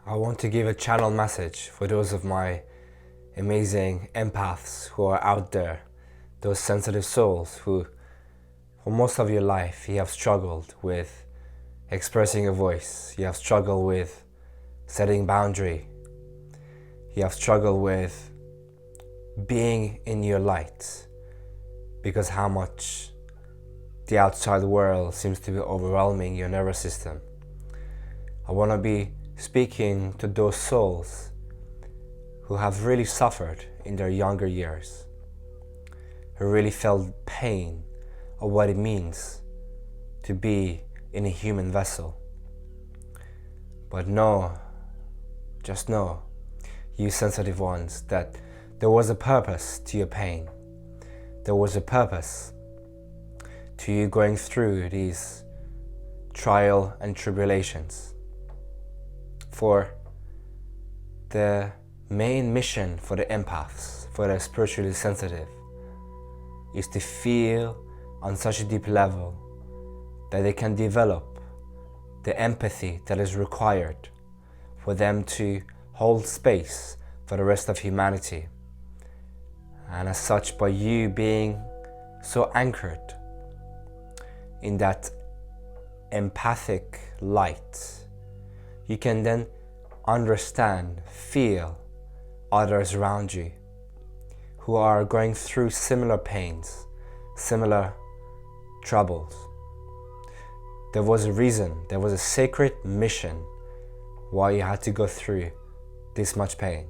I want to give a channel message for those of my amazing empaths who are out there, those sensitive souls who, for most of your life, you have struggled with expressing a voice, you have struggled with setting boundary, you have struggled with being in your light because how much the outside world seems to be overwhelming your nervous system. I want to be speaking to those souls who have really suffered in their younger years, who really felt pain of what it means to be in a human vessel. But know, just know, you sensitive ones, that there was a purpose to your pain. There was a purpose to you going through these trial and tribulations. For the main mission for the empaths, for the spiritually sensitive, is to feel on such a deep level that they can develop the empathy that is required for them to hold space for the rest of humanity. And as such, by you being so anchored in that empathic light, you can then understand, feel others around you who are going through similar pains, similar troubles. There was a reason, there was a sacred mission why you had to go through this much pain.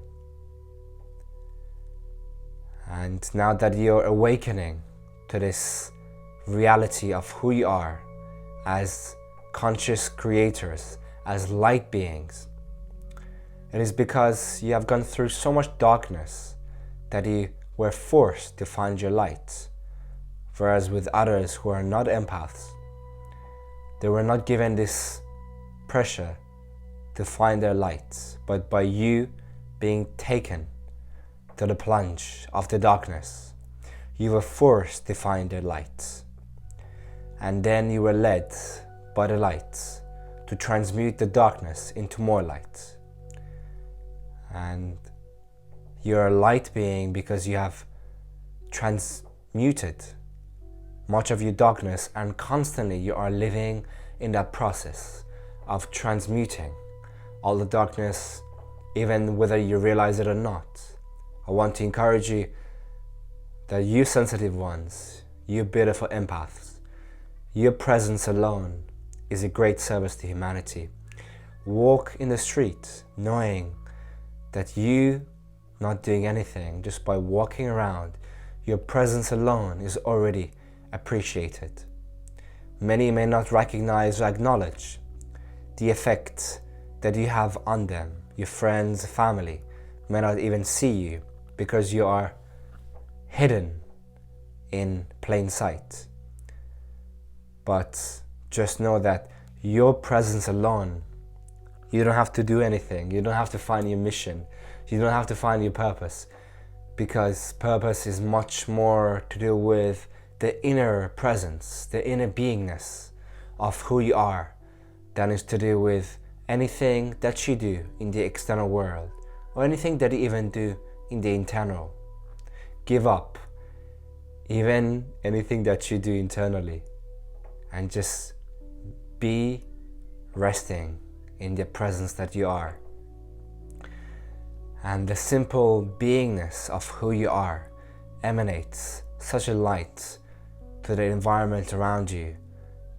And now that you're awakening to this reality of who you are as conscious creators, as light beings, it is because you have gone through so much darkness that you were forced to find your light. Whereas with others who are not empaths, they were not given this pressure to find their light, but by you being taken to the plunge of the darkness, you were forced to find their light. And then you were led by the light to transmute the darkness into more light. And you're a light being because you have transmuted much of your darkness, and constantly you are living in that process of transmuting all the darkness, even whether you realize it or not. I want to encourage you that you sensitive ones, you beautiful empaths, your presence alone is a great service to humanity. Walk in the street knowing that you not doing anything, just by walking around, your presence alone is already appreciated. Many may not recognize or acknowledge the effect that you have on them. Your friends, family may not even see you because you are hidden in plain sight. But just know that your presence alone, you don't have to do anything. You don't have to find your mission. You don't have to find your purpose, because purpose is much more to do with the inner presence, the inner beingness of who you are, than is to do with anything that you do in the external world or anything that you even do in the internal. Give up even anything that you do internally and just be resting in the presence that you are. And the simple beingness of who you are emanates such a light to the environment around you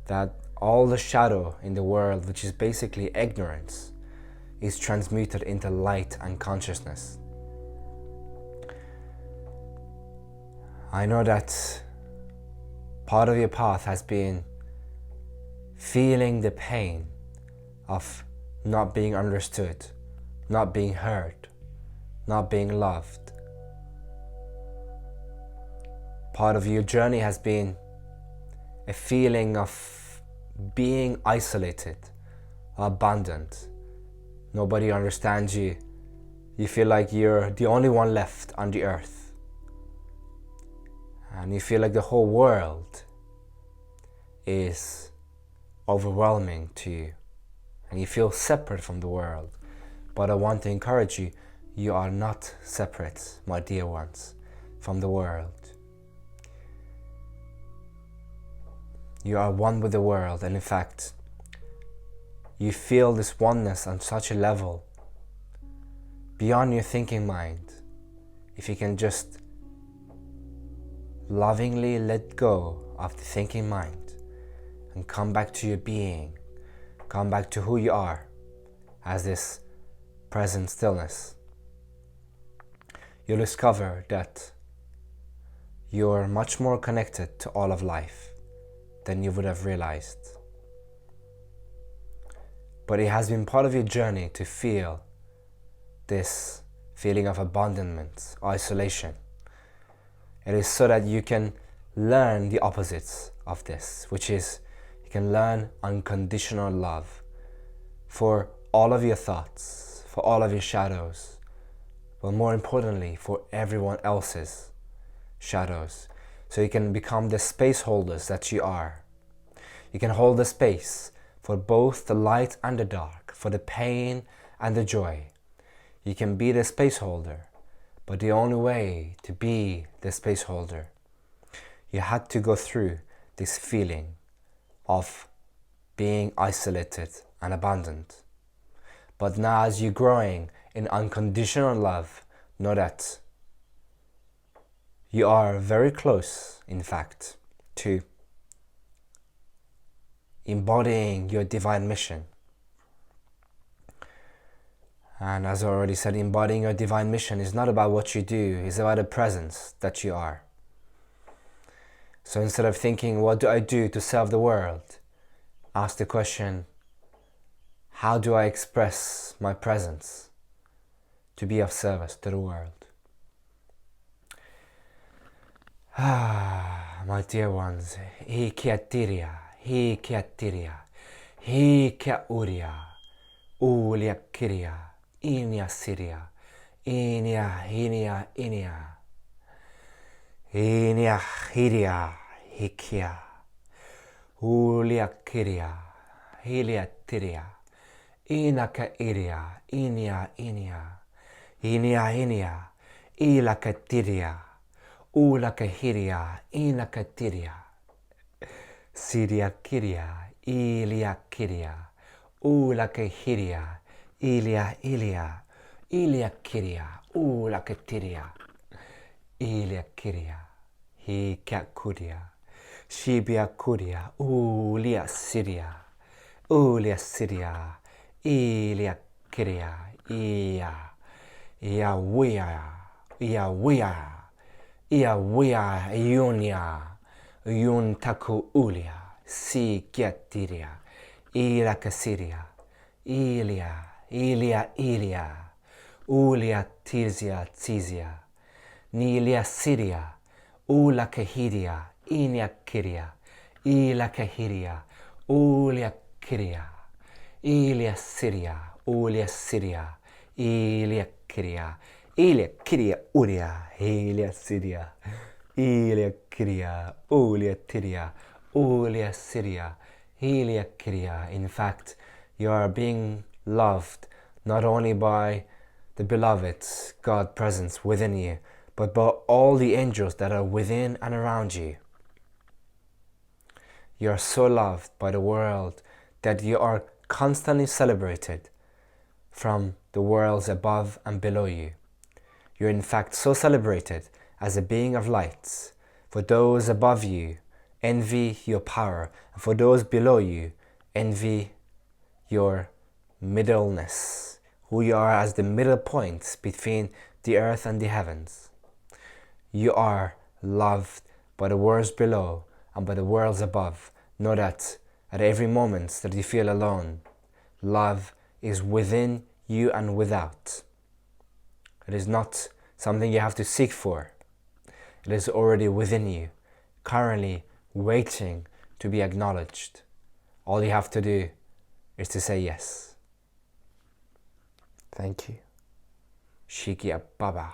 that all the shadow in the world, which is basically ignorance, is transmuted into light and consciousness. I know that part of your path has been feeling the pain of not being understood, not being heard, not being loved. Part of your journey has been a feeling of being isolated, abandoned. Nobody understands you. You feel like you're the only one left on the earth. And you feel like the whole world is overwhelming to you. And you feel separate from the world. But I want to encourage you, you are not separate, my dear ones, from the world. You are one with the world, and in fact, you feel this oneness on such a level beyond your thinking mind. If you can just lovingly let go of the thinking mind and come back to your being, come back to who you are as this present stillness, you'll discover that you're much more connected to all of life than you would have realized. But it has been part of your journey to feel this feeling of abandonment, isolation. It is so that you can learn the opposites of this, which is you can learn unconditional love for all of your thoughts, for all of your shadows, but more importantly, for everyone else's shadows. So you can become the space holders that you are. You can hold the space for both the light and the dark, for the pain and the joy. You can be the space holder, but the only way to be the space holder, you had to go through this feeling of being isolated and abandoned. But now as you're growing in unconditional love, know that you are very close, in fact, to embodying your divine mission. And as I already said, embodying your divine mission is not about what you do, it's about the presence that you are. So instead of thinking, what do I do to serve the world? Ask the question, how do I express my presence to be of service to the world? My dear ones, hi kia tiria, hi kia tiria, hi kia uria, ulia kiria, inia siria, inia, inia, inia, inia, hiria, hikia, ulia kiria, hilia tiria, inaka iria, inia, inia, inia, inia, ilaka tiria, ulaka hiria, inaka tiria, siria kiria, ilia kiria, ulaka hiria, ilia ilia, ilia kiria, ulaka tiria, ilia kiria, hikia kuria, shibia kuria, ulia siria, ilia kiria, ia wia, ia wia iunia, iun taku ulia, si kiatiria, ila kasiria, ilia, ulia tizia, nilia siria, ula kahiria, inia kiria, ila kahiria, ulia kiria, ilia siria, ulia siria, ilia kiria, ilia kiria uria, ilia siria, ilia kiria, ulia tiria, ulia siria, ilia kiria. In fact, you are being loved not only by the beloved God presence within you, but by all the angels that are within and around you. You are so loved by the world that you are constantly celebrated from the worlds above and below you. You're in fact so celebrated as a being of light. For those above you, envy your power, and for those below you, envy your middleness, who you are as the middle point between the earth and the heavens. You are loved by the worlds below and by the worlds above. Know that at every moment that you feel alone, love is within you and without. It is not something you have to seek for. It is already within you, currently waiting to be acknowledged. All you have to do is to say yes. Thank you. Shikia Baba.